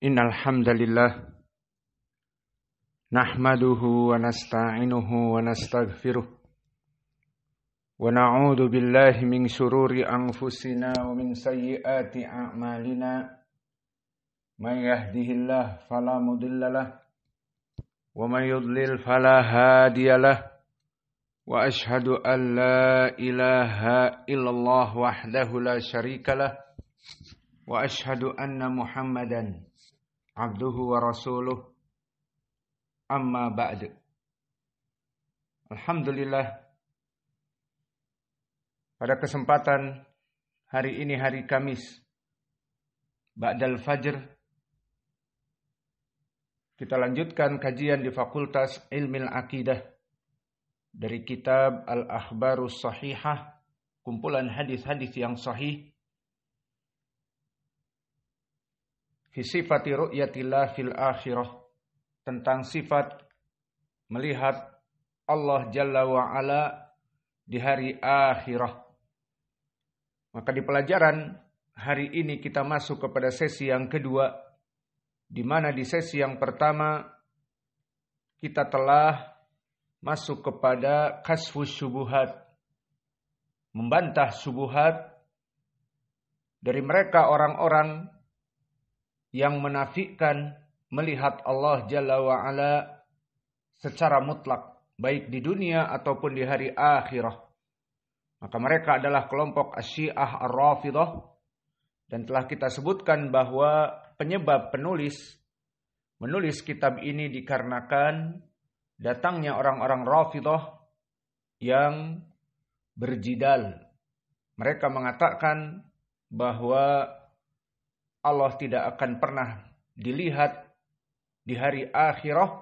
Innal hamdalillah nahmaduhu wa nasta'inuhu wa nastaghfiruh wa na'udzu billahi min shururi anfusina wa min sayyiati a'malina may yahdihillahu fala mudhillalah wa may yudlil fala hadiyalah wa ashhadu an la ilaha illallah wahdahu la syarikalah wa ashhadu anna Muhammadan abduhu wa rasuluh, amma ba'd. Alhamdulillah, pada kesempatan hari ini, hari Kamis ba'dal fajr, kita lanjutkan kajian di Fakultas Ilmil Aqidah dari kitab Al-Akhbarus Sahihah, kumpulan hadis-hadis yang sahih, fi sifati ru'yatillah fil akhirah, tentang sifat melihat Allah Jalla wa'ala di hari akhirah. Maka di pelajaran hari ini kita masuk kepada sesi yang kedua, di mana di sesi yang pertama kita telah masuk kepada kasfus syubuhat, membantah syubuhat dari mereka orang-orang yang menafikan melihat Allah Jalla wa'ala secara mutlak, baik di dunia ataupun di hari akhirah. Maka mereka adalah kelompok Asy-Syiah Ar-Rafidhah, dan telah kita sebutkan bahwa penyebab menulis kitab ini dikarenakan datangnya orang-orang Rafidhah yang berjidal. Mereka mengatakan bahwa Allah tidak akan pernah dilihat di hari akhirah,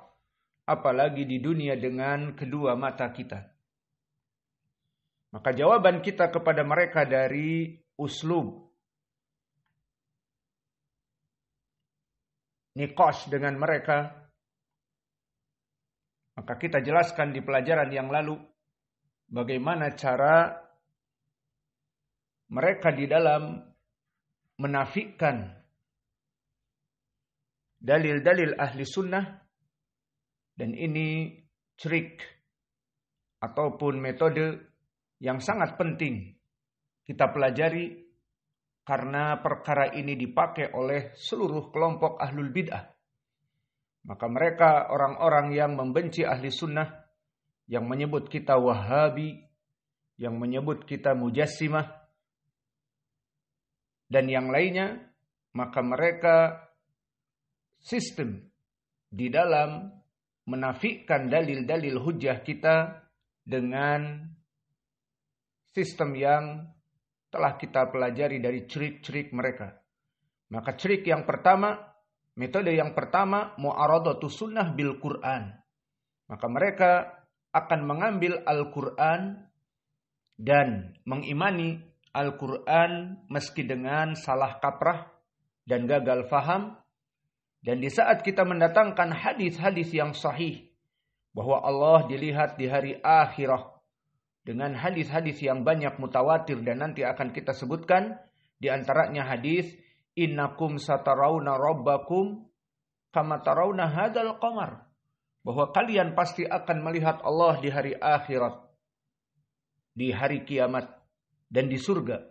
apalagi di dunia dengan kedua mata kita. Maka jawaban kita kepada mereka dari uslub niqash dengan mereka, maka kita jelaskan di pelajaran yang lalu bagaimana cara mereka di dalam menafikan dalil-dalil ahli sunnah, dan ini trik ataupun metode yang sangat penting kita pelajari, karena perkara ini dipakai oleh seluruh kelompok ahlul bid'ah. Maka mereka orang-orang yang membenci ahli sunnah, yang menyebut kita Wahabi, yang menyebut kita Mujassimah, dan yang lainnya, maka mereka sistem di dalam menafikan dalil-dalil hujjah kita dengan sistem yang telah kita pelajari dari ciri-ciri mereka. Maka ciri yang pertama, metode yang pertama, mu'aradatu sunnah bil Quran. Maka mereka akan mengambil Al-Quran dan mengimani Al-Quran meski dengan salah kaprah dan gagal faham. Dan di saat kita mendatangkan hadis-hadis yang sahih bahwa Allah dilihat di hari akhirah dengan hadis-hadis yang banyak mutawatir, dan nanti akan kita sebutkan di antaranya hadis innakum satarawna rabbakum kama tarawna hadzal qamar, bahwa kalian pasti akan melihat Allah di hari akhirat, di hari kiamat dan di surga,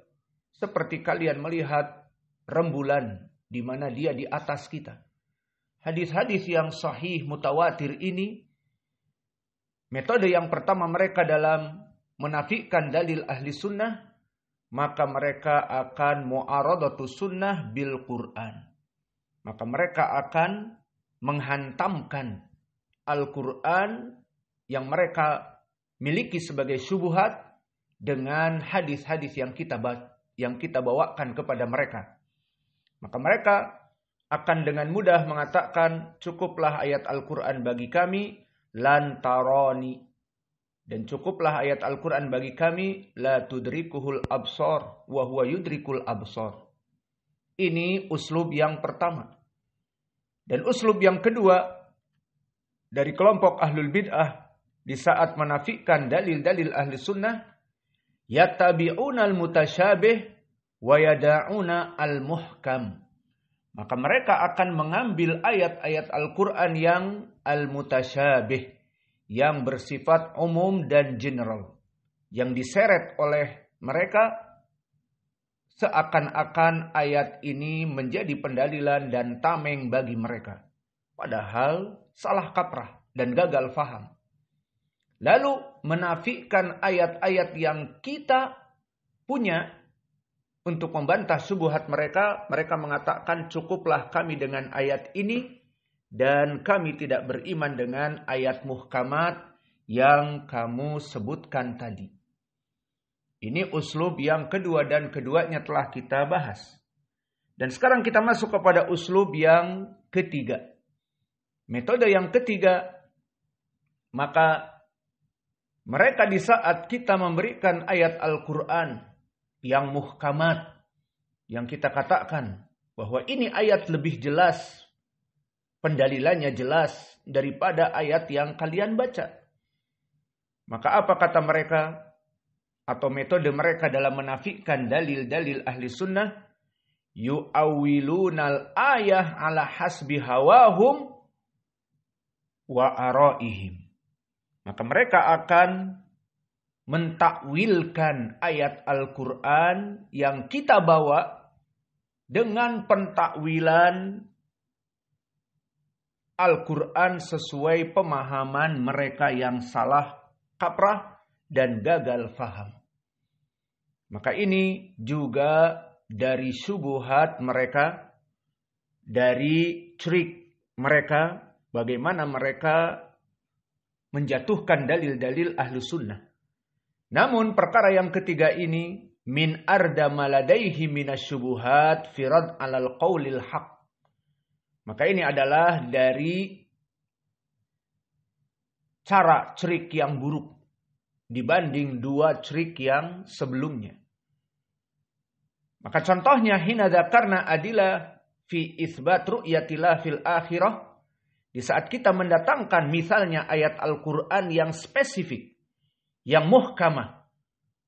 seperti kalian melihat rembulan di mana dia di atas kita. Hadis-hadis yang sahih mutawatir ini, metode yang pertama mereka dalam menafikan dalil ahli sunnah, maka mereka akan mu'aradatu sunnah bil Quran. Maka mereka akan menghantamkan Al-Quran yang mereka miliki sebagai syubhat dengan hadis-hadis yang kita bawakan kepada mereka. Maka mereka akan dengan mudah mengatakan, cukuplah ayat Al-Quran bagi kami, lan tarani. Dan cukuplah ayat Al-Quran bagi kami, la tudrikuhul absar, wa huwa yudrikul absar. Ini uslub yang pertama. Dan uslub yang kedua dari kelompok ahlul bid'ah di saat menafikan dalil-dalil ahli sunnah, yattabi'una al-mutasyabih wa yada'una al-muhkam. Maka mereka akan mengambil ayat-ayat Al-Quran yang al-mutasyabih, yang bersifat umum dan general, yang diseret oleh mereka seakan-akan ayat ini menjadi pendalilan dan tameng bagi mereka. Padahal salah kaprah dan gagal faham. Lalu menafikan ayat-ayat yang kita punya untuk membantah syubhat mereka. Mereka mengatakan cukuplah kami dengan ayat ini dan kami tidak beriman dengan ayat muhkamat yang kamu sebutkan tadi. Ini uslub yang kedua dan keduanya telah kita bahas. Dan sekarang kita masuk kepada uslub yang ketiga. Metode yang ketiga, maka mereka di saat kita memberikan ayat Al-Quran yang muhkamat, yang kita katakan bahwa ini ayat lebih jelas, pendalilannya jelas daripada ayat yang kalian baca. Maka apa kata mereka atau metode mereka dalam menafikan dalil-dalil ahli sunnah? Yu'awwilunal ayah ala hasbi hawahum wa araihim. Maka mereka akan mentakwilkan ayat Al-Quran yang kita bawa dengan pentakwilan Al-Quran sesuai pemahaman mereka yang salah kaprah dan gagal faham. Maka ini juga dari syubhat mereka, dari trik mereka, bagaimana mereka menjatuhkan dalil-dalil ahlu sunnah. Namun perkara yang ketiga ini min arda maladaihi minasyubuhat firad alal qawlil haq. Maka ini adalah dari cara trik yang buruk dibanding dua trik yang sebelumnya. Maka contohnya hina dzakarna adila fi itsbat ru'yatillah fil akhirah. Di saat kita mendatangkan misalnya ayat Al-Quran yang spesifik, yang muhkamah,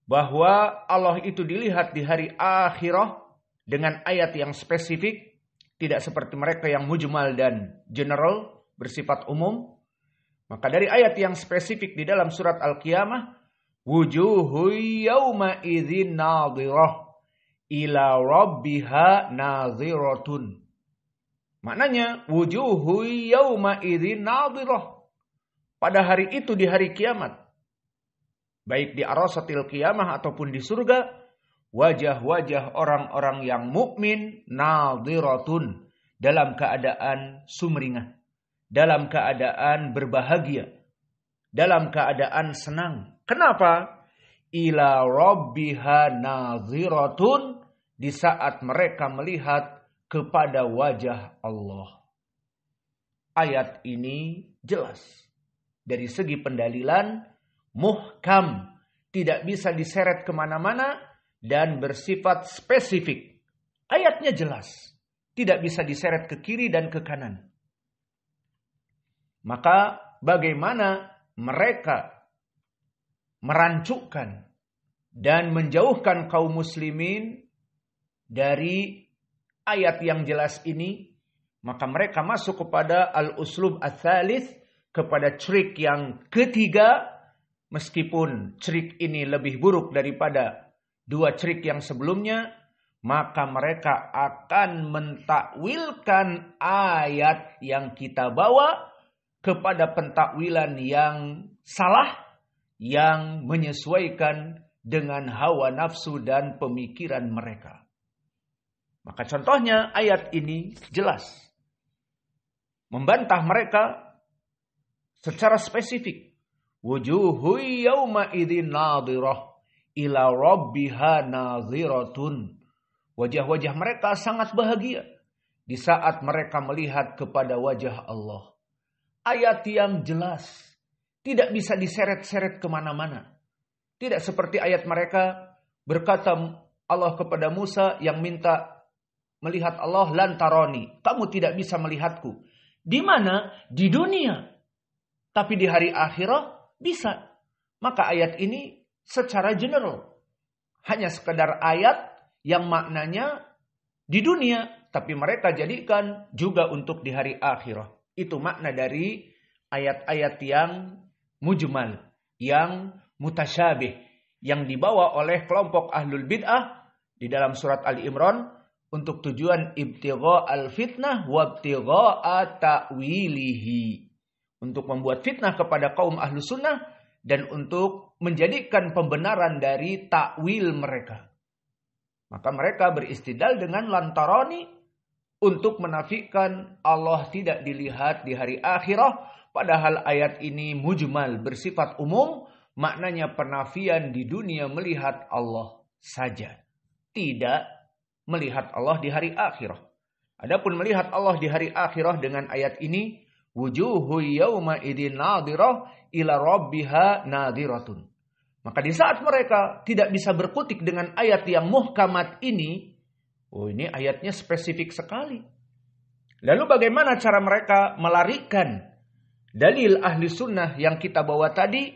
bahwa Allah itu dilihat di hari akhirah dengan ayat yang spesifik, tidak seperti mereka yang mujmal dan general, bersifat umum. Maka dari ayat yang spesifik di dalam surat Al-Qiyamah, wujuhu yawma idzin nadhirah ila rabbiha nadhiratun. Maknanya wujuhu yawma idzin nadhirah. Pada hari itu, di hari kiamat, baik di arasatil qiyamah ataupun di surga, wajah-wajah orang-orang yang mukmin nadhiratun, dalam keadaan sumringah, dalam keadaan berbahagia, dalam keadaan senang. Kenapa? Ila rabbiha nadhiratun, di saat mereka melihat kepada wajah Allah. Ayat ini jelas dari segi pendalilan, muhkam, tidak bisa diseret kemana-mana dan bersifat spesifik. Ayatnya jelas, tidak bisa diseret ke kiri dan ke kanan. Maka bagaimana mereka merancukkan dan menjauhkan kaum muslimin dari ayat yang jelas ini? Maka mereka masuk kepada al-uslub ats-tsalits, kepada trik yang ketiga, meskipun trik ini lebih buruk daripada dua trik yang sebelumnya. Maka mereka akan mentakwilkan ayat yang kita bawa kepada pentakwilan yang salah, yang menyesuaikan dengan hawa nafsu dan pemikiran mereka. Maka contohnya ayat ini jelas membantah mereka secara spesifik. Wujuhu yawma idzin nadhirah ila rabbiha nadhiratun. Wajah-wajah mereka sangat bahagia di saat mereka melihat kepada wajah Allah. Ayat yang jelas, tidak bisa diseret-seret kemana-mana. Tidak seperti ayat mereka, berkata Allah kepada Musa yang minta melihat Allah, lantaroni, kamu tidak bisa melihatku. Di mana? Di dunia. Tapi di hari akhirat bisa. Maka ayat ini secara general, hanya sekedar ayat yang maknanya di dunia, tapi mereka jadikan juga untuk di hari akhirah. Itu makna dari ayat-ayat yang mujmal, yang mutasyabih, yang dibawa oleh kelompok ahlul bid'ah di dalam surat Ali Imran untuk tujuan ibtigha al-fitnah wa ibtigha ta'wilihi. Untuk membuat fitnah kepada kaum ahlu sunnah dan untuk menjadikan pembenaran dari takwil mereka. Maka mereka beristidlal dengan lantarani untuk menafikan Allah tidak dilihat di hari akhirah. Padahal ayat ini mujmal, bersifat umum. Maknanya penafian di dunia melihat Allah saja. Tidak melihat Allah di hari akhirah. Adapun melihat Allah di hari akhirah dengan ayat ini, wujuhu yawma idin nadhirah ila rabbiha nadhiratun. Maka di saat mereka tidak bisa berkutik dengan ayat yang muhkamat ini, ini ayatnya spesifik sekali. Lalu bagaimana cara mereka melarikan dalil ahli sunnah yang kita bawa tadi?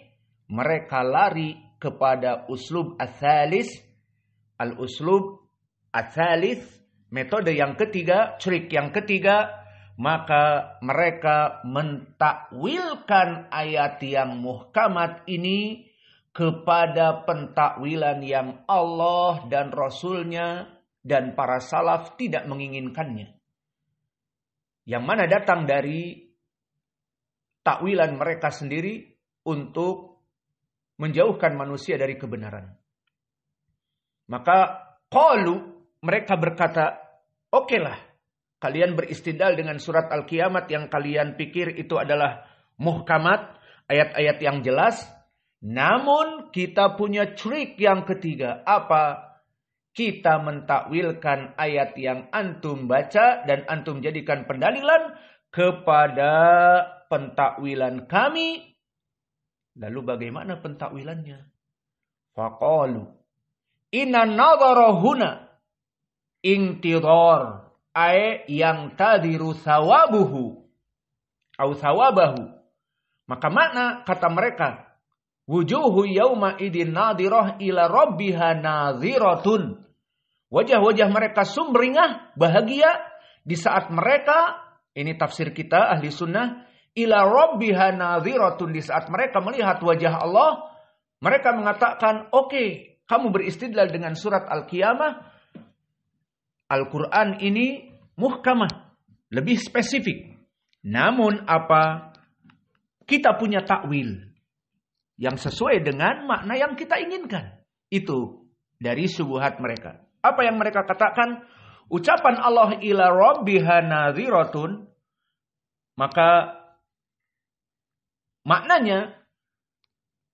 Mereka lari kepada uslub ats-tsalis, al-uslub ats-tsalis, metode yang ketiga, trik yang ketiga. Maka mereka mentakwilkan ayat yang muhkamat ini kepada pentakwilan yang Allah dan Rasulnya dan para salaf tidak menginginkannya. Yang mana datang dari takwilan mereka sendiri untuk menjauhkan manusia dari kebenaran. Maka mereka berkata, okelah. Kalian beristidlal dengan surat Al-Qiyamah yang kalian pikir itu adalah muhkamat, ayat-ayat yang jelas. Namun kita punya trik yang ketiga. Apa? Kita mentakwilkan ayat yang antum baca dan antum jadikan pendalilan kepada pentakwilan kami. Lalu bagaimana pentakwilannya? Faqalu inna nadhara huna intidhar yang tadiru sawabuhu au sawabahu. Maka makna kata mereka, wujuhu yauma idin nadhirah ila rabbiha nadhiratun. Wajah-wajah mereka sumringah, bahagia di saat mereka, ini tafsir kita ahli sunnah, ila rabbiha nadhiratun, di saat mereka melihat wajah Allah, mereka mengatakan, oke, kamu beristidlal dengan surat Al-Qiyamah. Al-Quran ini muhkamah, lebih spesifik. Namun apa? Kita punya takwil yang sesuai dengan makna yang kita inginkan. Itu dari syubhat mereka. Apa yang mereka katakan? Ucapan Allah ila rabbiha nadhiratun, maka maknanya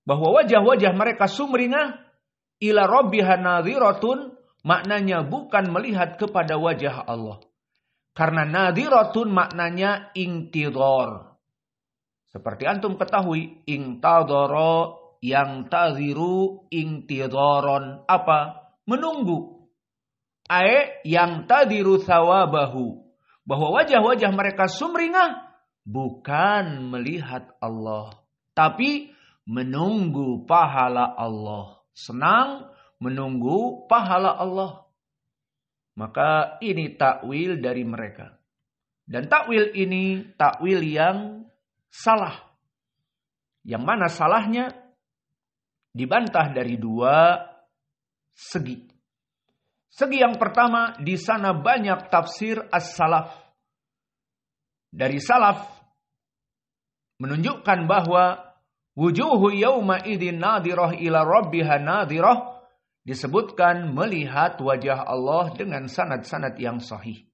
bahwa wajah-wajah mereka sumringah, ila rabbiha nadhiratun, maknanya bukan melihat kepada wajah Allah. Karena nadhiratun maknanya intidhar. Seperti antum ketahui, intadhara yang tadhiru intidharon. Apa? Menunggu. Yang tadhiru thawabahu. Bahwa wajah-wajah mereka sumringah bukan melihat Allah, tapi menunggu pahala Allah. Senang menunggu pahala Allah. Maka ini takwil dari mereka. Dan takwil ini takwil yang salah. Yang mana salahnya dibantah dari dua segi. Segi yang pertama, di sana banyak tafsir as-salaf. Dari salaf menunjukkan bahwa wujuhu yawma idin nadhirah ila rabbiha nadhirah disebutkan melihat wajah Allah dengan sanad-sanad yang sahih.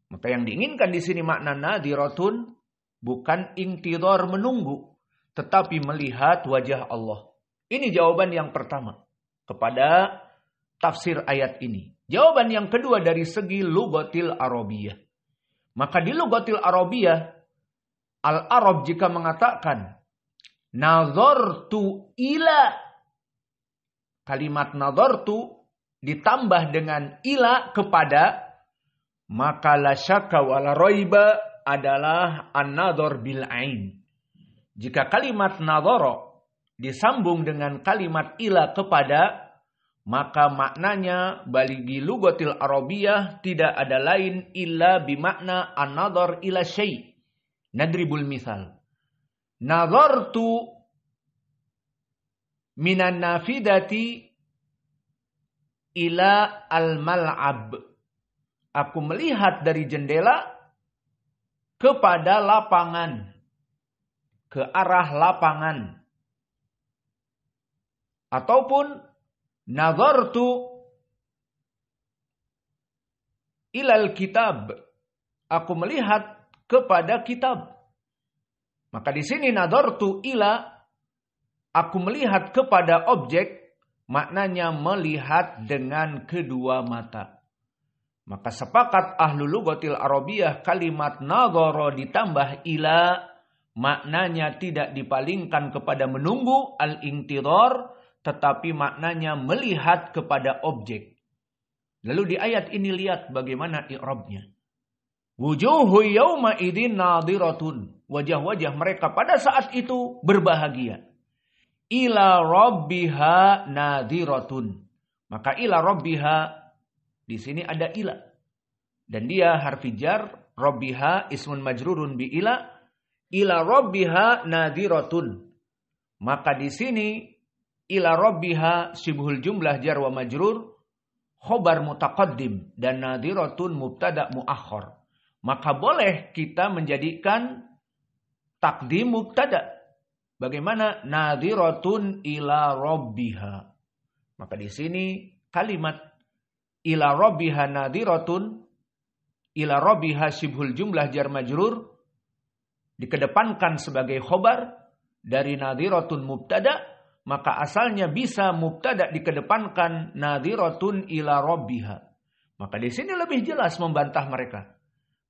Maka yang diinginkan di sini makna nadhiratun bukan intidhar menunggu, tetapi melihat wajah Allah. Ini jawaban yang pertama kepada tafsir ayat ini. Jawaban yang kedua dari segi lugatil arabiyah. Maka di lugatil arabiyah, al-Arab jika mengatakan nazartu ila, kalimat nazartu ditambah dengan ila kepada, maka la syakka wa la raiba adalah an-nadhar bil ain. Jika kalimat nadhara disambung dengan kalimat ila kepada, maka maknanya baligi lugatil arabiyah tidak ada lain illa bimakna an-nadhar ila syai'. Nadribul misal. Nadhartu minan nafidati ila al-mal'ab. Aku melihat dari jendela kepada lapangan. Ke arah lapangan. Ataupun nazartu ilal kitab. Aku melihat kepada kitab. Maka di sini nazartu ila, aku melihat kepada objek, maknanya melihat dengan kedua mata. Maka sepakat ahlu lugatil arabiyah kalimat nazara ditambah ila, maknanya tidak dipalingkan kepada menunggu al-intidhar, tetapi maknanya melihat kepada objek. Lalu di ayat ini lihat bagaimana i'rabnya. Wujuhu yawma idzin nadhiratun. Wajah-wajah mereka pada saat itu berbahagia. Ila rabbiha nadhiratun. Maka ila rabbiha di sini ada ila. Dan dia harfi jar, rabbiha ismun majrurun bi ila. Ila rabbiha nadhiratun. Maka di sini ila rabbiha sibhul jumlah jar wa majrur, khobar mutaqaddim, dan nadhiratun mubtada muakhar. Maka boleh kita menjadikan takdim mubtada. Bagaimana? Nadhiratun ila rabbiha. Maka di sini kalimat ila rabbiha nadhiratun, ila rabbiha sibhul jumlah jar majrur dikedepankan sebagai khobar dari nadhiratun mubtada. Maka asalnya bisa mubtada dikedepankan nadhiratun ila rabbiha. Maka di sini lebih jelas membantah mereka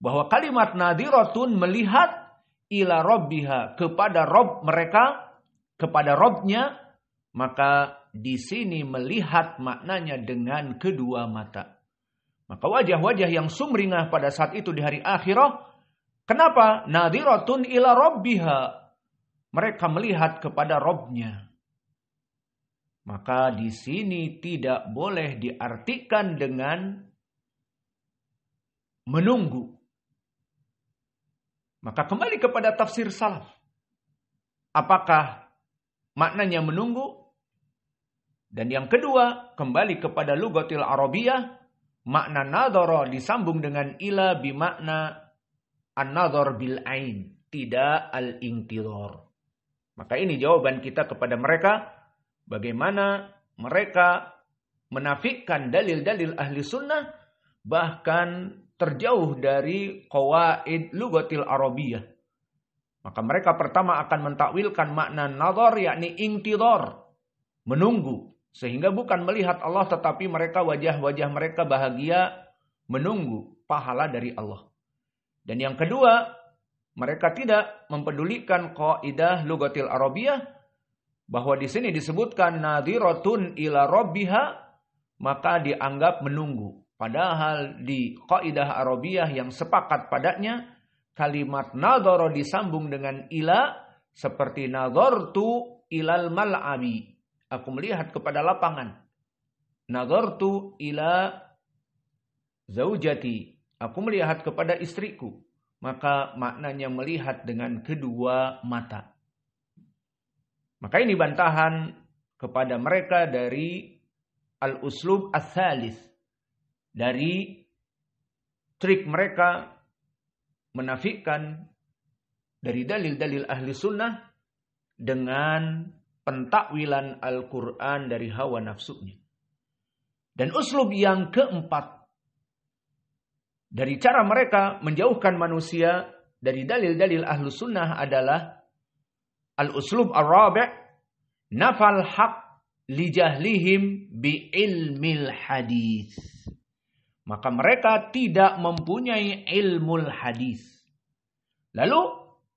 bahwa kalimat nadhiratun melihat ila rabbiha kepada Rabb mereka, kepada Rabbnya, maka di sini melihat maknanya dengan kedua mata. Maka wajah-wajah yang sumringah pada saat itu di hari akhirah, kenapa? Nadhiratun ila rabbiha. Mereka melihat kepada Rabbnya. Maka di sini tidak boleh diartikan dengan menunggu. Maka kembali kepada tafsir salaf. Apakah maknanya menunggu? Dan yang kedua, kembali kepada lugatil arabiyah, makna nadhara disambung dengan ila bimakna an-nadhar bil ain, tidak al-intidhar. Maka ini jawaban kita kepada mereka. Bagaimana mereka menafikan dalil-dalil ahli sunnah, bahkan terjauh dari qawaid lugatil arabiyah. Maka mereka pertama akan mentakwilkan makna nazar, yakni intidhar, menunggu. Sehingga bukan melihat Allah, tetapi mereka wajah-wajah mereka bahagia menunggu pahala dari Allah. Dan yang kedua, mereka tidak mempedulikan kaidah lugatil arabiyah, bahwa di sini disebutkan nadhiratun ila rabbiha, maka dianggap menunggu. Padahal di kaidah arabiyah yang sepakat padanya, kalimat nadhara disambung dengan ila, seperti nadhartu ilal mal'abi. Aku melihat kepada lapangan. Nadhartu ila zaujati. Aku melihat kepada istriku. Maka maknanya melihat dengan kedua mata. Maka ini bantahan kepada mereka dari al-uslub ats-tsalits. Dari trik mereka menafikan dari dalil-dalil ahli sunnah dengan pentakwilan Al-Quran dari hawa nafsunya. Dan uslub yang keempat dari cara mereka menjauhkan manusia dari dalil-dalil ahli sunnah adalah al-uslub ar-rabi' nafal haq li jahlihim bi ilmil hadis. Maka mereka tidak mempunyai ilmul hadis. Lalu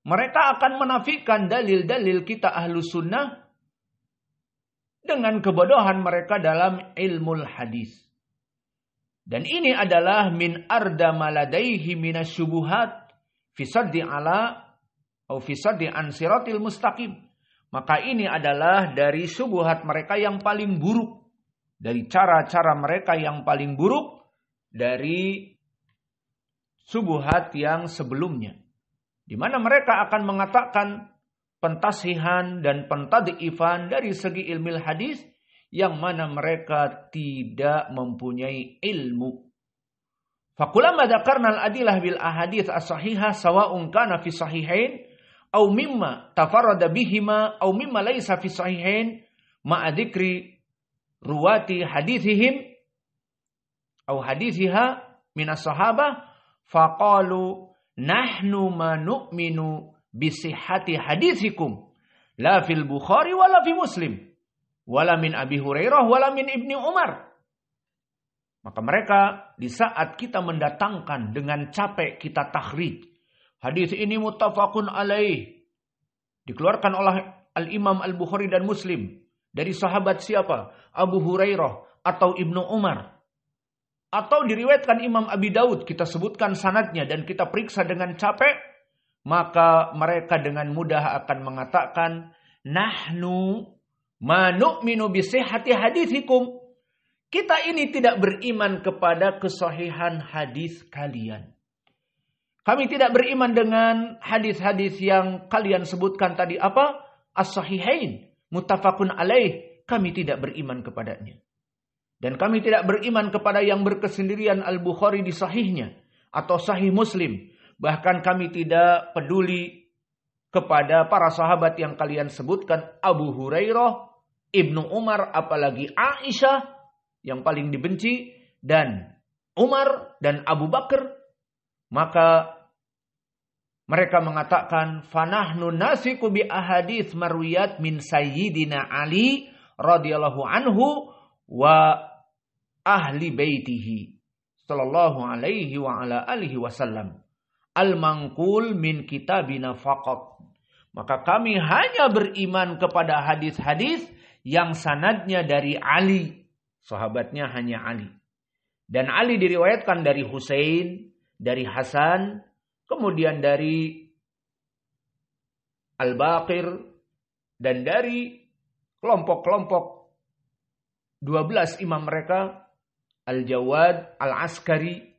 mereka akan menafikan dalil-dalil kita ahlu sunnah dengan kebodohan mereka dalam ilmul hadis. Dan ini adalah min arda maladaihi minasyubuhat fi saddi ala atau fi saddi an siratil mustaqim. Maka ini adalah dari syubhat mereka yang paling buruk dari cara-cara mereka yang paling buruk dari subuhat yang sebelumnya. Di mana mereka akan mengatakan pentasihan dan pentadifan dari segi ilmu hadis yang mana mereka tidak mempunyai ilmu. Fakulama dzakarna al-adilah bil ahadits as-sahihah sawa'un kana fi sahihain aw mimma tafarrada bihima aw mimma laysa fi sahihain ma'a dzikri ruwati hadithihim aw hadithiha min as-sahabah faqalu nahnu ma nu'minu bi sihhati hadithikum la fil Bukhari wala fi Muslim wala min Abi Hurairah wala min Ibni Umar. Maka mereka di saat kita mendatangkan dengan capek kita takhrij. Hadis ini muttafaqun alaih. Dikeluarkan oleh Al-Imam Al-Bukhari dan Muslim. Dari sahabat siapa? Abu Hurairah atau Ibnu Umar. Atau diriwayatkan Imam Abi Daud. Kita sebutkan sanadnya dan kita periksa dengan capek. Maka mereka dengan mudah akan mengatakan. Nahnu ma nu'minu bisihhati hadithikum. Kita ini tidak beriman kepada kesahihan hadis kalian. Kami tidak beriman dengan hadis-hadis yang kalian sebutkan tadi apa? As-sahihain, muttafaqun alaih. Kami tidak beriman kepadanya. Dan kami tidak beriman kepada yang berkesendirian Al-Bukhari di sahihnya. Atau sahih Muslim. Bahkan kami tidak peduli kepada para sahabat yang kalian sebutkan. Abu Hurairah, Ibnu Umar, apalagi Aisyah. Yang paling dibenci, dan Umar dan Abu Bakar, maka mereka mengatakan fanahnu nasiku bi ahadits marwiyat min sayyidina Ali radhiyallahu anhu wa ahli baitihi sallallahu alaihi wa ala alihi wasallam al-manqul min kitabina faqat. Maka kami hanya beriman kepada hadis-hadis yang sanadnya dari Ali. Sahabatnya hanya Ali. Dan Ali diriwayatkan dari Husain, dari Hasan, kemudian dari Al-Baqir, dan dari kelompok-kelompok 12 imam mereka, Al-Jawad, Al-Askari,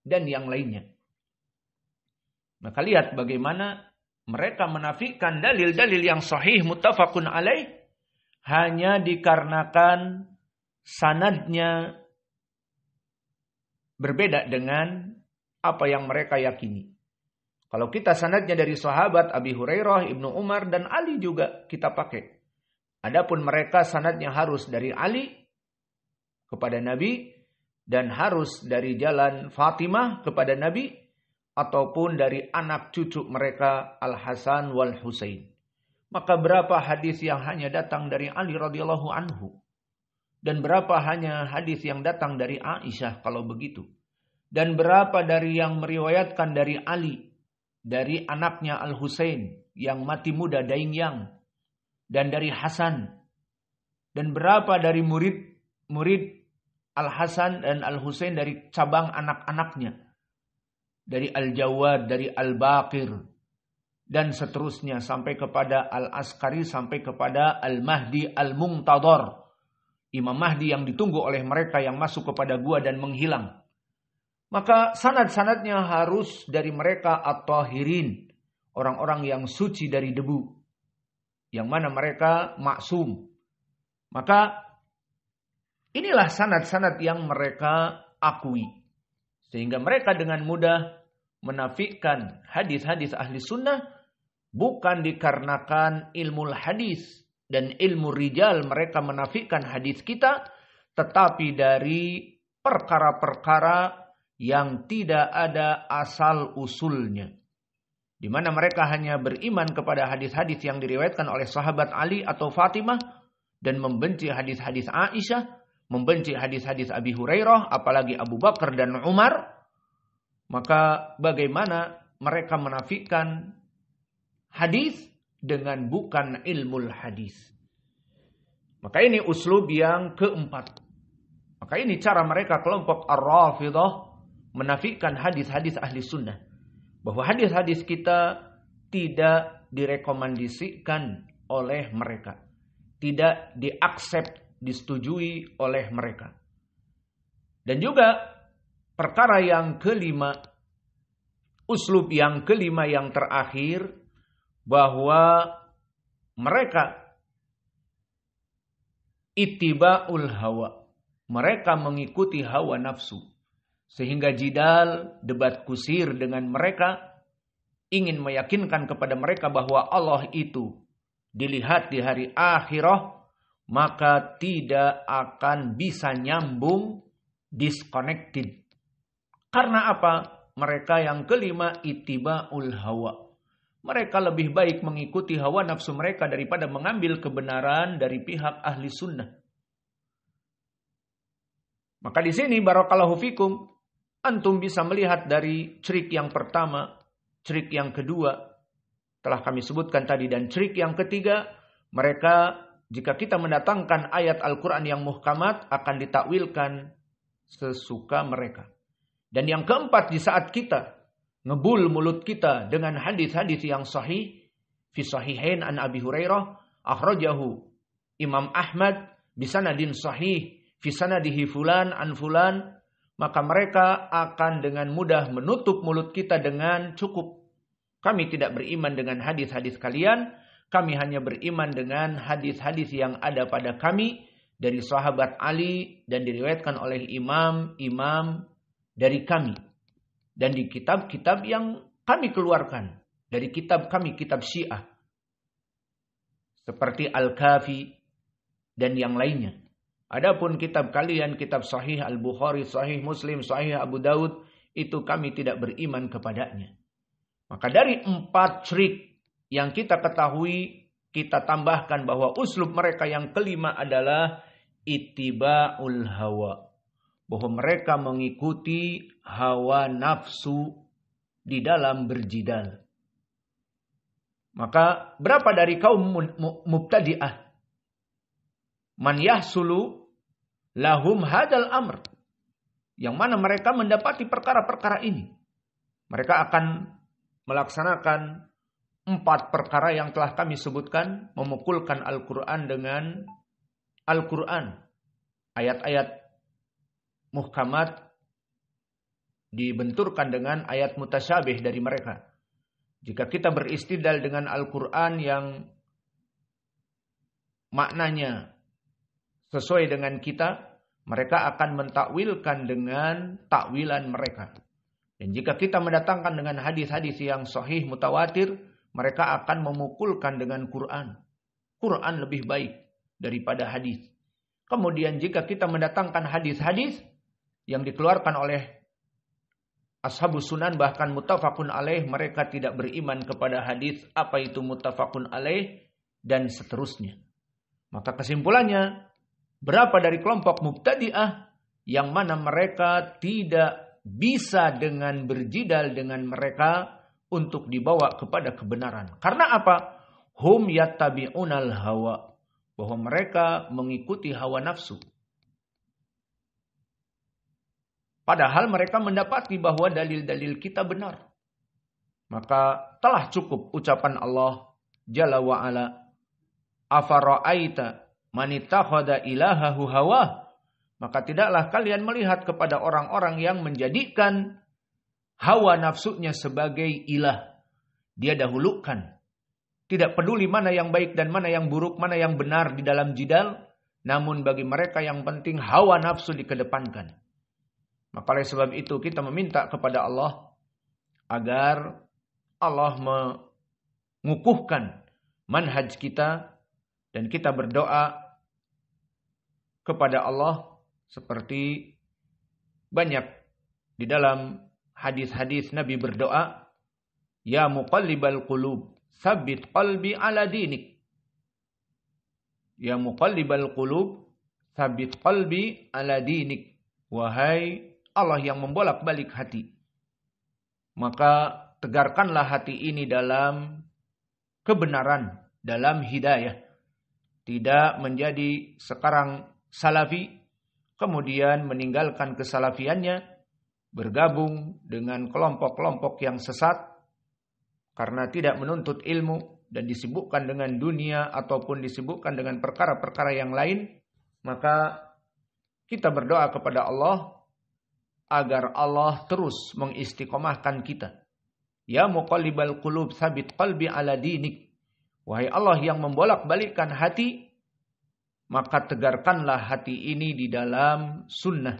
dan yang lainnya. Maka lihat bagaimana mereka menafikan dalil-dalil yang sahih muttafaqun alaih hanya dikarenakan sanadnya berbeda dengan apa yang mereka yakini. Kalau kita sanadnya dari sahabat Abi Hurairah, Ibnu Umar, dan Ali juga kita pakai. Adapun mereka sanadnya harus dari Ali kepada Nabi, dan harus dari jalan Fatimah kepada Nabi, ataupun dari anak cucu mereka Al-Hasan wal Husain. Maka berapa hadis yang hanya datang dari Ali radhiyallahu anhu? Dan berapa hanya hadis yang datang dari Aisyah kalau begitu. Dan berapa dari yang meriwayatkan dari Ali. Dari anaknya Al-Husain yang mati muda Daingyang. Dan dari Hasan. Dan berapa dari murid Al-Hasan dan Al-Husain dari cabang anak-anaknya. Dari Al-Jawad, dari Al-Baqir. Dan seterusnya sampai kepada Al-Askari, sampai kepada Al-Mahdi Al-Muntadhar. Imam Mahdi yang ditunggu oleh mereka yang masuk kepada gua dan menghilang. Maka sanad-sanadnya harus dari mereka at-tahirin. Orang-orang yang suci dari debu. Yang mana mereka maksum. Maka inilah sanad-sanad yang mereka akui. Sehingga mereka dengan mudah menafikan hadis-hadis ahli sunnah. Bukan dikarenakan ilmu hadis. Dan ilmu rijal mereka menafikan hadis kita. Tetapi dari perkara-perkara yang tidak ada asal usulnya. Di mana mereka hanya beriman kepada hadis-hadis yang diriwayatkan oleh sahabat Ali atau Fatimah. Dan membenci hadis-hadis Aisyah. Membenci hadis-hadis Abi Hurairah. Apalagi Abu Bakar dan Umar. Maka bagaimana mereka menafikan hadis dengan bukan ilmu hadis. Maka ini uslub yang keempat. Maka ini cara mereka kelompok Ar-Rafidah menafikan hadis-hadis ahli sunnah. Bahwa hadis-hadis kita tidak direkomendasikan oleh mereka. Tidak diaksep disetujui oleh mereka. Dan juga perkara yang kelima, uslub yang kelima yang terakhir, bahwa mereka ittiba'ul hawa. Mereka mengikuti hawa nafsu. Sehingga jidal, debat kusir dengan mereka, ingin meyakinkan kepada mereka bahwa Allah itu dilihat di hari akhirah, maka tidak akan bisa nyambung, disconnected. Karena apa? Mereka yang kelima ittiba'ul hawa. Mereka lebih baik mengikuti hawa nafsu mereka daripada mengambil kebenaran dari pihak ahli sunnah. Maka di sini barakallahu fikum, antum bisa melihat dari ciri yang pertama, ciri yang kedua, telah kami sebutkan tadi, dan ciri yang ketiga, mereka jika kita mendatangkan ayat Al-Quran yang muhkamat akan ditakwilkan sesuka mereka. Dan yang keempat, di saat kita ngebul mulut kita dengan hadis-hadis yang sahih, fi sahihain an Abi Hurairah, akhrajahu Imam Ahmad bisanadin sahih, fi sanadihi fulan an fulan, maka mereka akan dengan mudah menutup mulut kita dengan cukup. Kami tidak beriman dengan hadis-hadis kalian, kami hanya beriman dengan hadis-hadis yang ada pada kami dari sahabat Ali dan diriwayatkan oleh imam-imam dari kami. Dan di kitab-kitab yang kami keluarkan. Dari kitab kami, kitab Syiah. Seperti Al-Kafi dan yang lainnya. Adapun kitab kalian, kitab Sahih Al-Bukhari, Sahih Muslim, Sahih Abu Daud, itu kami tidak beriman kepadanya. Maka dari 4 syirik yang kita ketahui, kita tambahkan bahwa uslub mereka yang kelima adalah ittiba'ul hawa. Bahwa mereka mengikuti hawa nafsu di dalam berjidal. Maka berapa dari kaum mubtadi'ah man yahsulu lahum hadal amr, yang mana mereka mendapati perkara-perkara ini. Mereka akan melaksanakan 4 perkara yang telah kami sebutkan, memukulkan Al-Quran dengan Al-Quran. Ayat-ayat muhkamat dibenturkan dengan ayat mutasyabih dari mereka. Jika kita beristidlal dengan Al-Quran yang maknanya sesuai dengan kita, mereka akan mentakwilkan dengan takwilan mereka. Dan jika kita mendatangkan dengan hadis-hadis yang sahih mutawatir, mereka akan memukulkan dengan Quran. Quran lebih baik daripada hadis. Kemudian jika kita mendatangkan hadis-hadis yang dikeluarkan oleh ashabus sunan, bahkan muttafaqun alaih, mereka tidak beriman kepada hadis apa itu muttafaqun alaih dan seterusnya. Maka kesimpulannya, berapa dari kelompok mubtadi'ah yang mana mereka tidak bisa dengan berjidal dengan mereka untuk dibawa kepada kebenaran. Karena apa? Hum yattabi'unal hawa. Bahwa mereka mengikuti hawa nafsu. Padahal mereka mendapati bahwa dalil-dalil kita benar. Maka telah cukup ucapan Allah Jalla wa'ala. Afara'aita manittakhadha ilahahu hawa. Maka tidaklah kalian melihat kepada orang-orang yang menjadikan hawa nafsunya sebagai ilah. Dia dahulukan. Tidak peduli mana yang baik dan mana yang buruk, mana yang benar di dalam jidal. Namun bagi mereka yang penting hawa nafsu dikedepankan. Maka oleh sebab itu kita meminta kepada Allah agar Allah mengukuhkan manhaj kita. Dan kita berdoa kepada Allah seperti banyak di dalam hadis-hadis Nabi berdoa, Ya muqallibal qulub, tsabbit qalbi ala dinik. Ya muqallibal qulub, tsabbit qalbi ala dinik. Wahai Allah yang membolak-balik hati, maka tegarkanlah hati ini dalam kebenaran, dalam hidayah. Tidak menjadi sekarang salafi, kemudian meninggalkan kesalafiannya, bergabung dengan kelompok-kelompok yang sesat, karena tidak menuntut ilmu, dan disibukkan dengan dunia, ataupun disibukkan dengan perkara-perkara yang lain, Maka kita berdoa kepada Allah agar Allah terus mengistiqomahkan kita. Ya muqallibal qulub tsabit qalbi ala dinik. Wahai Allah yang membolak-balikkan hati, maka tegarkanlah hati ini di dalam sunnah.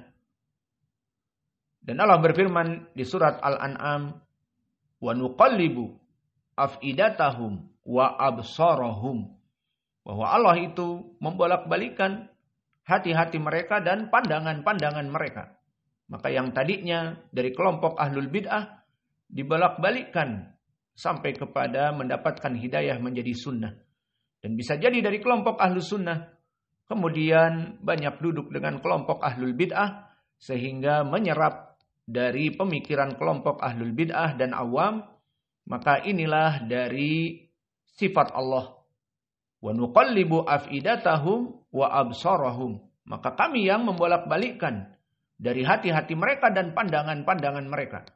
Dan Allah berfirman di surat Al-An'am, wa nuqallibu afidatahum wa absarahum. Bahwa Allah itu membolak-balikkan hati-hati mereka dan pandangan-pandangan mereka. Maka yang tadinya dari kelompok ahlul bid'ah dibolak-balikkan sampai kepada mendapatkan hidayah menjadi sunnah. Dan bisa jadi dari kelompok ahlus sunnah kemudian banyak duduk dengan kelompok ahlul bid'ah sehingga menyerap dari pemikiran kelompok ahlul bid'ah dan awam. Maka inilah dari sifat Allah. Wa nuqallibu afidatahum wa absarahum. Maka kami yang membolak-balikkan dari hati-hati mereka dan pandangan-pandangan mereka.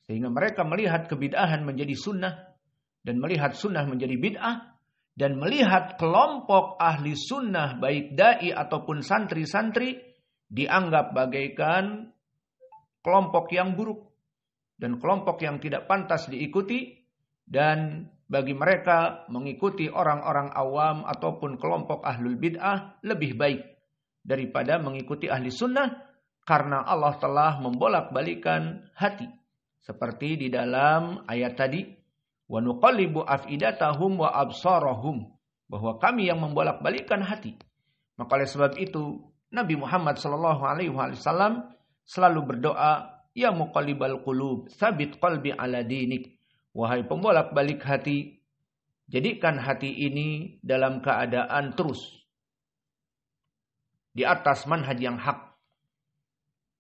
Sehingga mereka melihat kebid'ahan menjadi sunnah. Dan melihat sunnah menjadi bid'ah. Dan melihat kelompok ahli sunnah baik da'i ataupun santri-santri dianggap bagaikan kelompok yang buruk. Dan kelompok yang tidak pantas diikuti. Dan bagi mereka mengikuti orang-orang awam ataupun kelompok ahlul bid'ah lebih baik daripada mengikuti ahli sunnah. Karena Allah telah membolak-balikan hati. Seperti di dalam ayat tadi. Wa nuqallibu afidatahum wa absarahum. Bahwa kami yang membolak-balikan hati. Maka oleh sebab itu Nabi Muhammad SAW selalu berdoa. Ya muqallibal qulub tsabit qalbi ala dinik. Wahai pembolak-balik hati, jadikan hati ini dalam keadaan terus di atas manhaj yang hak.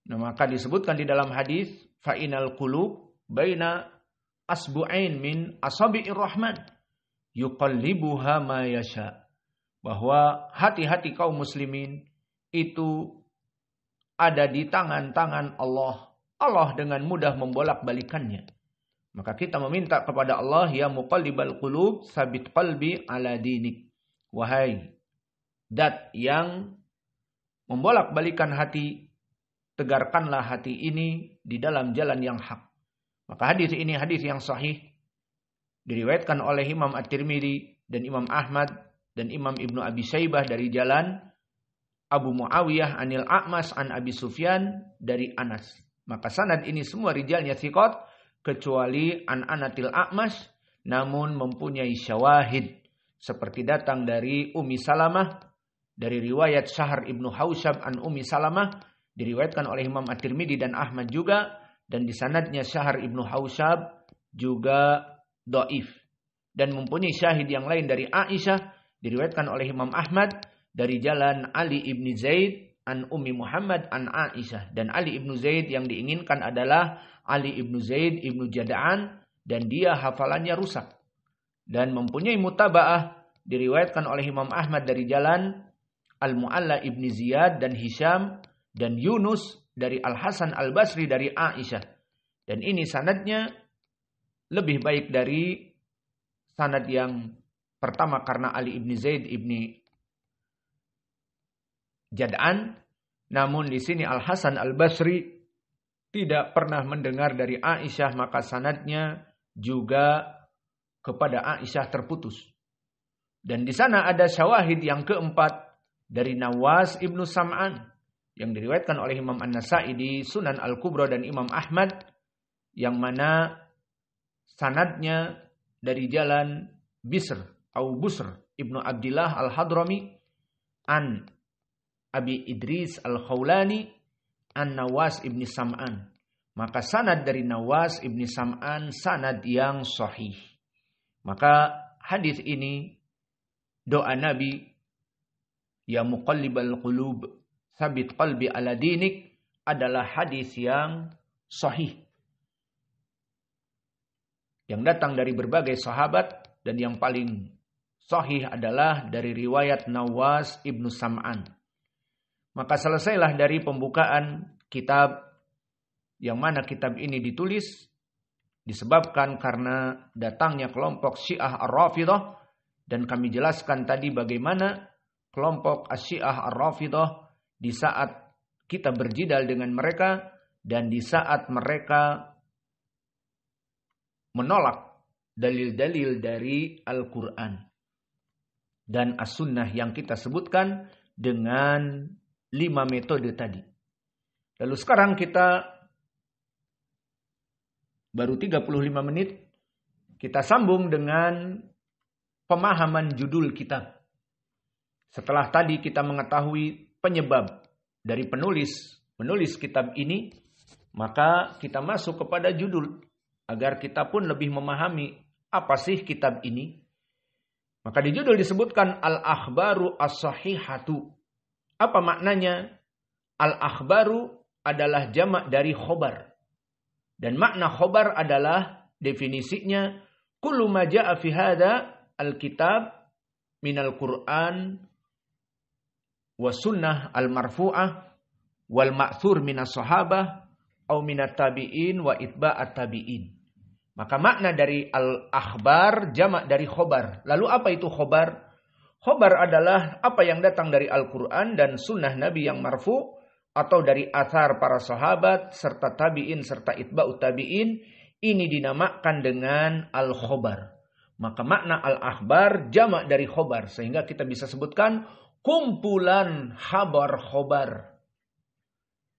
Nah, maka disebutkan di dalam hadis, fa'inal qulub baina asbu'ain min asabi'ir rahman yuqallibuha ma yasha. Bahwa hati-hati kaum muslimin itu ada di tangan-tangan Allah. Allah dengan mudah membolak-balikannya. Maka kita meminta kepada Allah, ya muqallibal qulub tsabit qalbi ala dinik. Wahai dat yang membolak-balikan hati, tegarkanlah hati ini di dalam jalan yang hak. Maka hadis ini hadis yang sahih diriwayatkan oleh Imam At-Tirmidzi dan Imam Ahmad dan Imam Ibnu Abi Syaibah dari jalan Abu Muawiyah anil A'mas an Abi Sufyan dari Anas. Maka sanad ini semua rijalnya thiqat kecuali an Anatil A'mas, namun mempunyai syawahid seperti datang dari Ummi Salamah dari riwayat Syahr ibnu Hausyab an Ummi Salamah diriwayatkan oleh Imam At-Tirmidzi dan Ahmad juga, dan di sanadnya Syahr ibnu Hausyab juga dhaif dan mempunyai syahid yang lain dari Aisyah diriwayatkan oleh Imam Ahmad dari jalan Ali ibni Zaid an Ummi Muhammad an Aisyah. Dan Ali ibnu Zaid yang diinginkan adalah Ali ibnu Zaid ibnu Jada'an, dan dia hafalannya rusak. Dan mempunyai mutaba'ah diriwayatkan oleh Imam Ahmad dari jalan Al-Mu'alla ibni Ziyad dan Hisham dan Yunus dari Al-Hasan Al-Basri dari Aisyah. Dan ini sanadnya lebih baik dari sanad yang pertama karena Ali ibni Zaid ibni Jad'an. Namun di sini Al-Hasan Al-Basri tidak pernah mendengar dari Aisyah, maka sanadnya juga kepada Aisyah terputus. Dan di sana ada syawahid yang keempat dari Nawas ibnu Sam'an yang diriwayatkan oleh Imam An-Nasa'i di Sunan Al-Kubra dan Imam Ahmad, yang mana sanadnya dari jalan Bisr atau Busr ibnu Abdillah Al-Hadrami an Abi Idris Al-Khawlani an Nawas ibni Sam'an. Maka sanad dari Nawas ibni Sam'an sanad yang sahih. Maka hadis ini doa Nabi, ya muqallibal qulub tsabit qalbi ala dinik, adalah hadis yang sahih yang datang dari berbagai sahabat, dan yang paling sahih adalah dari riwayat Nawas ibnu Sam'an. Maka selesailah dari pembukaan kitab, yang mana kitab ini ditulis disebabkan karena datangnya kelompok Syiah Ar-Rafidhah, dan kami jelaskan tadi bagaimana kelompok Asy-Syiah Ar-Rafidhah di saat kita berjidal dengan mereka dan di saat mereka menolak dalil-dalil dari Al-Quran dan As-Sunnah yang kita sebutkan dengan 5 metode tadi. Lalu sekarang kita baru 35 menit, kita sambung dengan pemahaman judul kitab. Setelah tadi kita mengetahui penyebab dari menulis kitab ini, maka kita masuk kepada judul agar kita pun lebih memahami apa sih kitab ini. Maka di judul disebutkan Al-Akhbaru As-Sahihatu. Apa maknanya? Al-Akhbaru adalah jamak dari khobar. Dan makna khobar adalah definisinya kullu ma jaa fi hadha al-kitab minal Qur'an wa sunnah al-marfu'ah wal ma'thur minas sahabah au minat tabi'in wa itba'at tabi'in. Maka makna dari al-akhbar jamak dari khobar. Lalu apa itu khobar? Khobar adalah apa yang datang dari Al-Quran dan sunnah Nabi yang marfu' atau dari athar para sahabat serta tabi'in serta itba'ut tabi'in. Ini dinamakan dengan al-khobar. Maka makna al-akhbar jamak dari khobar. Sehingga kita bisa sebutkan kumpulan khabar khobar.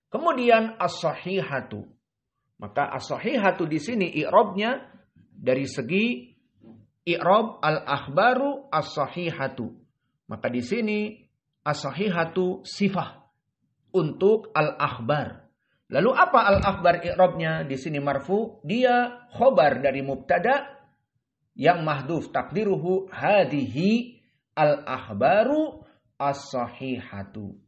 Kemudian as-sahihatu. Maka as-sahihatu di sini i'rabnya dari segi i'rab al-akhbaru as-sahihatu. Maka di sini as-sahihatu sifah untuk al-akhbar. Lalu apa al-akhbar i'rabnya? Di sini marfu, dia khobar dari mubtada yang mahdhuf takdiruhu hadhihi al-akhbaru as-sahihatu.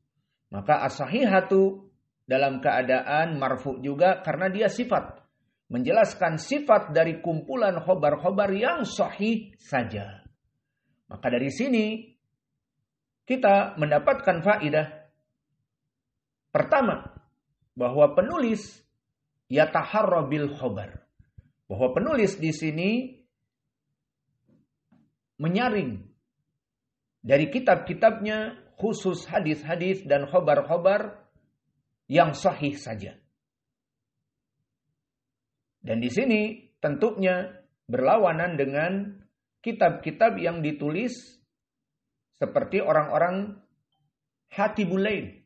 Maka as-sahihatu dalam keadaan marfu juga karena dia sifat. Menjelaskan sifat dari kumpulan khobar-khobar yang sahih saja. Maka dari sini kita mendapatkan faedah. Pertama, bahwa penulis yataharra bil khobar. Bahwa penulis di sini menyaring dari kitab-kitabnya khusus hadis-hadis dan khobar-khobar yang sahih saja. Dan di sini tentunya berlawanan dengan kitab-kitab yang ditulis seperti orang-orang Hatibul Lail.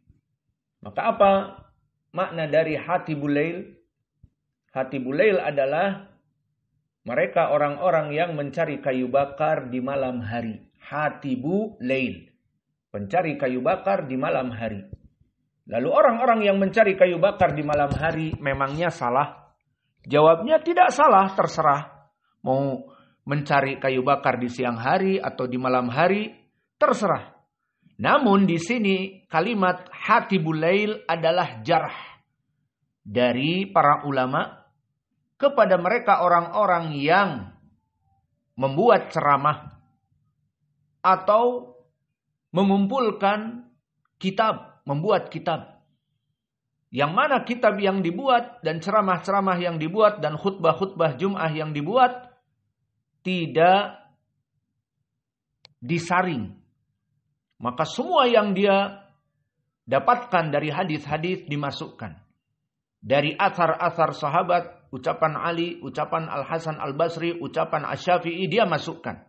Maka apa makna dari Hatibul Lail? Hatibul Lail adalah mereka orang-orang yang mencari kayu bakar di malam hari. Hatibul Lail. Pencari kayu bakar di malam hari. Lalu orang-orang yang mencari kayu bakar di malam hari memangnya salah? Jawabnya tidak salah, terserah. Mau mencari kayu bakar di siang hari atau di malam hari, terserah. Namun di sini kalimat Hatibul Lail adalah jarh dari para ulama kepada mereka orang-orang yang membuat ceramah atau mengumpulkan kitab, membuat kitab. Yang mana kitab yang dibuat dan ceramah-ceramah yang dibuat dan khutbah-khutbah Jum'ah yang dibuat tidak disaring. Maka semua yang dia dapatkan dari hadis-hadis dimasukkan. Dari athar-athar sahabat, ucapan Ali, ucapan Al-Hasan Al-Basri, ucapan Asy-Syafi'i dia masukkan.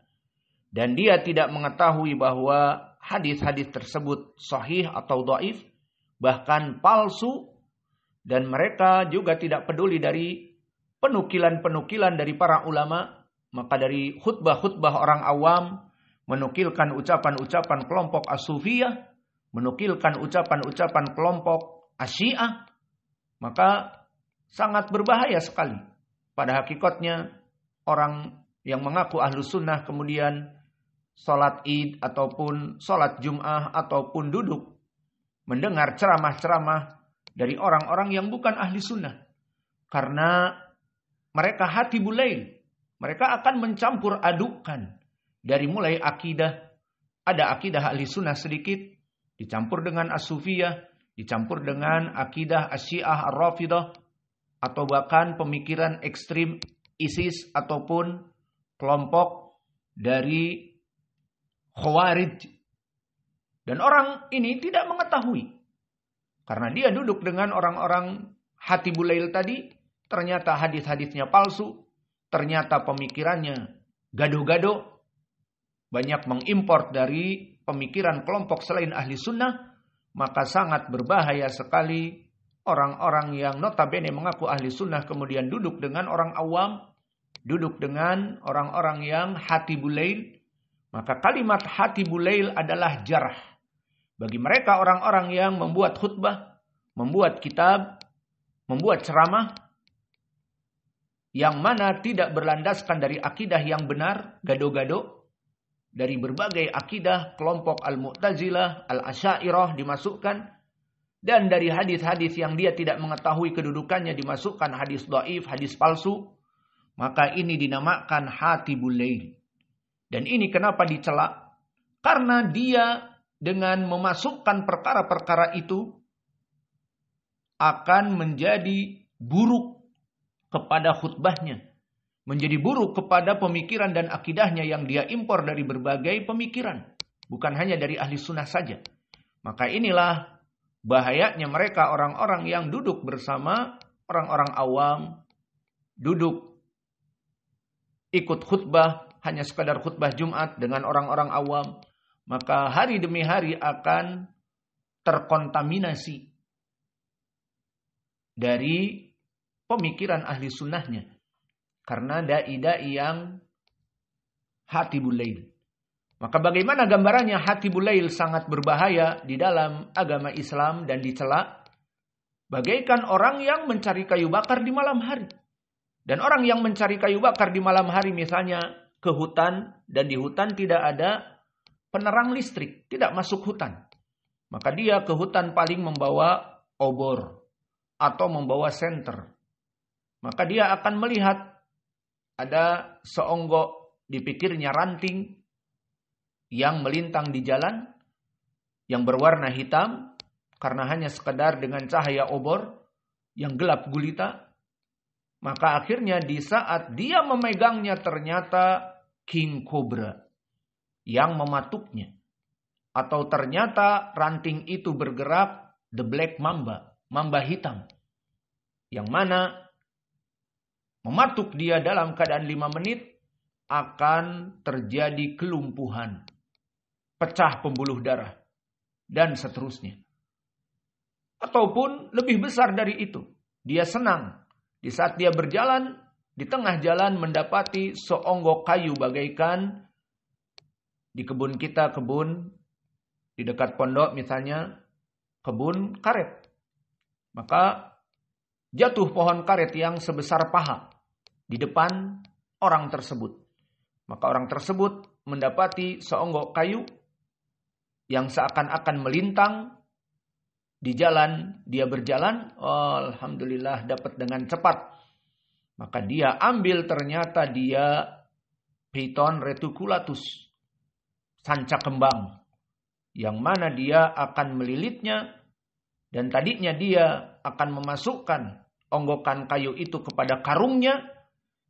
Dan dia tidak mengetahui bahwa hadis-hadis tersebut sahih atau dhaif, bahkan palsu, dan mereka juga tidak peduli dari penukilan-penukilan dari para ulama. Maka dari khutbah-khutbah orang awam, menukilkan ucapan-ucapan kelompok as-sufiyah, menukilkan ucapan-ucapan kelompok asy-syiah, maka sangat berbahaya sekali. Pada hakikatnya orang yang mengaku ahlus sunnah kemudian sholat id ataupun sholat jum'ah ataupun duduk mendengar ceramah-ceramah dari orang-orang yang bukan ahli sunnah. Karena mereka Hatibul Lail. Mereka akan mencampur adukan dari mulai akidah. Ada akidah ahli sunnah sedikit, dicampur dengan as-sufiyah, dicampur dengan akidah asy-syiah ar-rafidah, atau bahkan pemikiran ekstrim ISIS ataupun kelompok dari Khawarij. Dan orang ini tidak mengetahui. Karena dia duduk dengan orang-orang Hatibul Lail tadi, ternyata hadis-hadisnya palsu, ternyata pemikirannya gado-gado, banyak mengimpor dari pemikiran kelompok selain ahli sunnah, maka sangat berbahaya sekali orang-orang yang notabene mengaku ahli sunnah kemudian duduk dengan orang awam, duduk dengan orang-orang yang Hatibul Lail. Maka kalimat Hatibul Lail adalah jarh. Bagi mereka orang-orang yang membuat khutbah, membuat kitab, membuat ceramah, yang mana tidak berlandaskan dari akidah yang benar, gado-gado, dari berbagai akidah kelompok Al-Mu'tazilah, Al-Asy'ariyah dimasukkan, dan dari hadis-hadis yang dia tidak mengetahui kedudukannya dimasukkan hadis dhaif, hadis palsu, maka ini dinamakan Hatibul Lail. Dan ini kenapa dicela? Karena dia dengan memasukkan perkara-perkara itu akan menjadi buruk kepada khutbahnya, menjadi buruk kepada pemikiran dan akidahnya yang dia impor dari berbagai pemikiran, bukan hanya dari ahli sunnah saja. Maka inilah bahayanya mereka orang-orang yang duduk bersama orang-orang awam, duduk ikut khutbah, hanya sekadar khutbah Jumat dengan orang-orang awam, maka hari demi hari akan terkontaminasi dari pemikiran ahli sunnahnya. Karena dai-dai yang Hatibul Lail. Maka bagaimana gambarannya Hatibul Lail sangat berbahaya di dalam agama Islam dan dicela? Bagaikan orang yang mencari kayu bakar di malam hari. Dan orang yang mencari kayu bakar di malam hari misalnya ke hutan, dan di hutan tidak ada penerang listrik, tidak masuk hutan. Maka dia ke hutan paling membawa obor atau membawa senter. Maka dia akan melihat ada seonggok di pikirnya ranting yang melintang di jalan, yang berwarna hitam, karena hanya sekedar dengan cahaya obor yang gelap gulita. Maka akhirnya di saat dia memegangnya ternyata king cobra yang mematuknya. Atau ternyata ranting itu bergerak the black mamba, mamba hitam. Yang mana mematuk dia dalam keadaan 5 menit akan terjadi kelumpuhan, pecah pembuluh darah, dan seterusnya. Ataupun lebih besar dari itu, dia senang di saat dia berjalan, di tengah jalan mendapati seonggok kayu bagaikan di kebun kita, kebun di dekat pondok misalnya, kebun karet. Maka jatuh pohon karet yang sebesar paha di depan orang tersebut. Maka orang tersebut mendapati seonggok kayu yang seakan-akan melintang di jalan. Dia berjalan, oh, alhamdulillah dapat dengan cepat. Maka dia ambil, ternyata dia Piton reticulatus, sanca kembang, yang mana dia akan melilitnya. Dan tadinya dia akan memasukkan onggokan kayu itu kepada karungnya,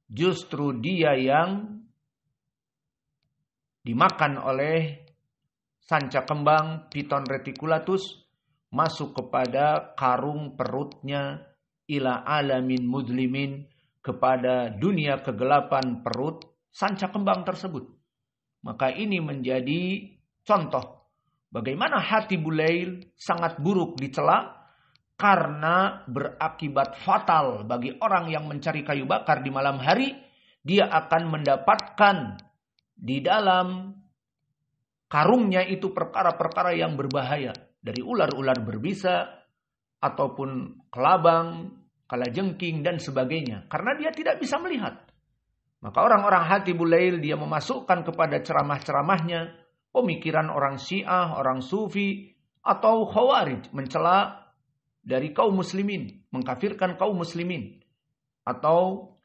justru dia yang dimakan oleh sanca kembang Piton reticulatus, masuk kepada karung perutnya, ila alamin mudlimin, kepada dunia kegelapan perut sanca kembang tersebut. Maka ini menjadi contoh bagaimana Hatibul Lail sangat buruk dicela, karena berakibat fatal bagi orang yang mencari kayu bakar di malam hari. Dia akan mendapatkan di dalam karungnya itu perkara-perkara yang berbahaya. Dari ular-ular berbisa, ataupun kelabang, kalajengking, dan sebagainya. Karena dia tidak bisa melihat. Maka orang-orang Hatibul Lail dia memasukkan kepada ceramah-ceramahnya pemikiran orang Syiah, orang Sufi, atau Khawarij, mencela dari kaum muslimin, mengkafirkan kaum muslimin, atau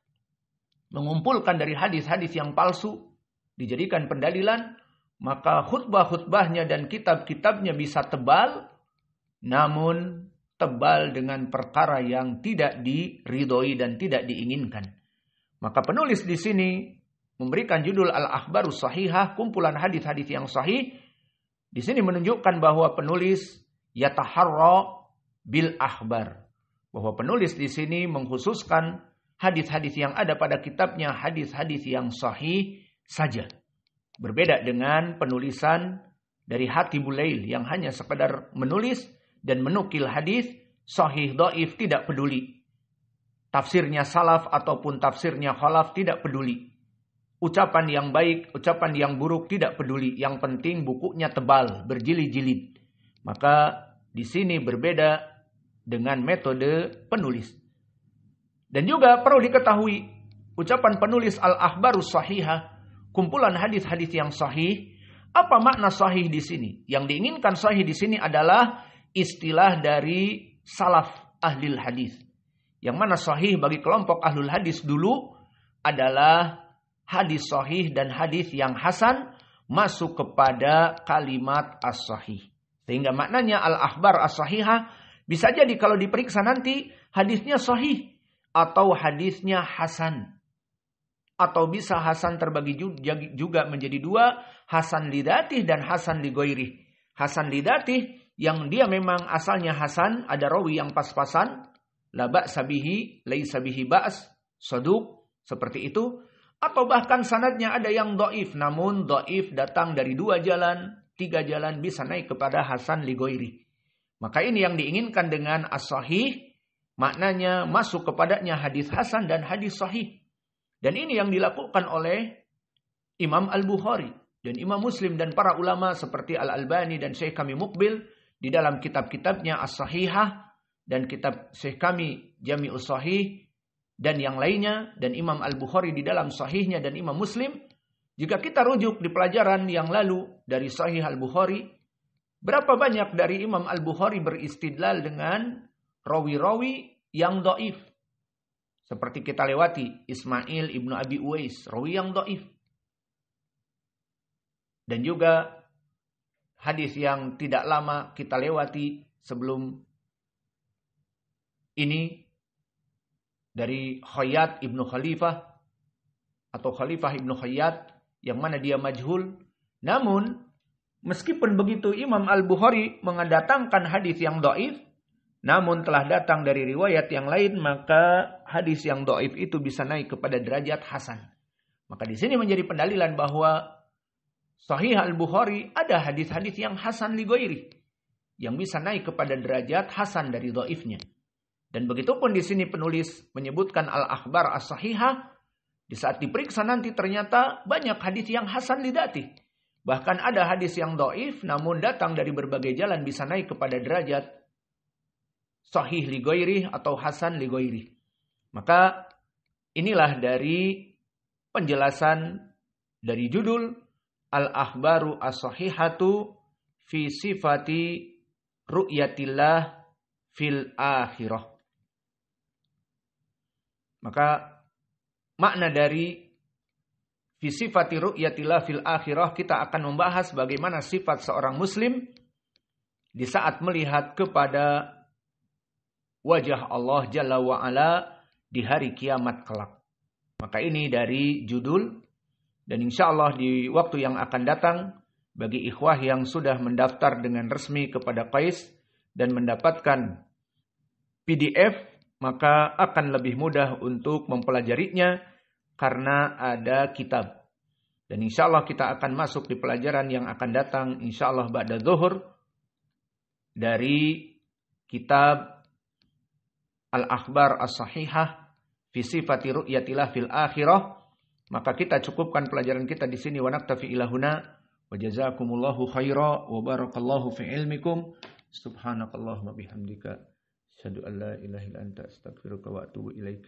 mengumpulkan dari hadis-hadis yang palsu, dijadikan pendalilan. Maka khutbah-khutbahnya dan kitab-kitabnya bisa tebal, namun tebal dengan perkara yang tidak diridhoi dan tidak diinginkan. Maka penulis di sini memberikan judul Al-Akhbarus Shahihah, kumpulan hadis-hadis yang sahih, Di sini menunjukkan bahwa penulis yataharra bil akhbar. Bahwa penulis di sini mengkhususkan hadis-hadis yang ada pada kitabnya, hadis-hadis yang sahih saja. Berbeda dengan penulisan dari Hatibul Lail yang hanya sekedar menulis dan menukil hadis sahih, dhaif, tidak peduli. Tafsirnya salaf ataupun tafsirnya khalaf tidak peduli. Ucapan yang baik, ucapan yang buruk tidak peduli. Yang penting bukunya tebal, berjilid-jilid. Maka di sini berbeda dengan metode penulis. Dan juga perlu diketahui, ucapan penulis Al-Akhbarus Sahihah, kumpulan hadis-hadis yang sahih. Apa makna sahih di sini? Yang diinginkan sahih di sini adalah istilah dari salaf ahlul hadis. Yang mana sahih bagi kelompok ahlul hadis dulu adalah hadis sahih dan hadis yang hasan masuk kepada kalimat as-sahih. Sehingga maknanya al-akhbar as-sahihah bisa jadi kalau diperiksa nanti hadisnya sahih atau hadisnya hasan. Atau bisa hasan terbagi juga menjadi dua, hasan lidatih dan hasan ligoirih. Hasan lidatih yang dia memang asalnya hasan, ada rawi yang pas-pasan, la ba'sa bihi, laisa bihi ba's, saduq, seperti itu. Atau bahkan sanadnya ada yang dhaif, namun dhaif datang dari 2 jalan, 3 jalan, bisa naik kepada hasan ligoirih. Maka ini yang diinginkan dengan as-sahih, maknanya masuk kepadanya hadis hasan dan hadis sahih. Dan ini yang dilakukan oleh Imam Al-Bukhari dan Imam Muslim dan para ulama seperti Al-Albani dan Syekh kami Muqbil di dalam kitab-kitabnya As-Sahihah dan kitab Syekh kami Jami'us Sahih dan yang lainnya, dan Imam Al-Bukhari di dalam sahihnya dan Imam Muslim. Jika kita rujuk di pelajaran yang lalu dari Sahih Al-Bukhari, berapa banyak dari Imam Al-Bukhari beristidlal dengan rawi-rawi yang dhaif. Seperti kita lewati Ismail ibnu Abi Uwais, rawi yang dhaif. Dan juga hadis yang tidak lama kita lewati sebelum ini dari Khayyat ibnu Khalifah atau Khalifah ibnu Khayyat yang mana dia majhul. Namun meskipun begitu Imam Al-Bukhari mendatangkan hadis yang dhaif, namun telah datang dari riwayat yang lain, maka hadis yang dhaif itu bisa naik kepada derajat hasan. Maka di sini menjadi pendalilan bahwa Sahih Al-Bukhari ada hadis-hadis yang hasan li ghairi, yang bisa naik kepada derajat hasan dari dhaifnya. Dan begitupun di sini penulis menyebutkan al-akhbar as-sahihah, di saat diperiksa nanti ternyata banyak hadis yang hasan li dzati. Bahkan ada hadis yang dhaif namun datang dari berbagai jalan bisa naik kepada derajat sahih li ghairi atau hasan li ghairi. Maka inilah dari penjelasan dari judul Al-Akhbaru As-Sahihatu fi sifati ru'yatillah fil akhirah. Maka makna dari fi sifati ru'yatillah fil akhirah, kita akan membahas bagaimana sifat seorang muslim di saat melihat kepada wajah Allah Jalla wa'ala di hari kiamat kelak. Maka ini dari judul. Dan insya Allah di waktu yang akan datang, bagi ikhwah yang sudah mendaftar dengan resmi kepada Qais dan mendapatkan PDF, maka akan lebih mudah untuk mempelajarinya karena ada kitab. Dan insya Allah kita akan masuk di pelajaran yang akan datang, insya Allah ba'da zuhur, dari kitab Al-Akhbar As-Sahihah fi sifati ru'yatillah fil akhirah. Maka kita cukupkan pelajaran kita di sini. Wa naktafi ilahuna wa jazakumullahu khaira wa barakallahu fi ilmikum. Subhanakallahumma bihamdika asyhadu an la ilaha illa anta astaghfiruka wa atubu ilaik.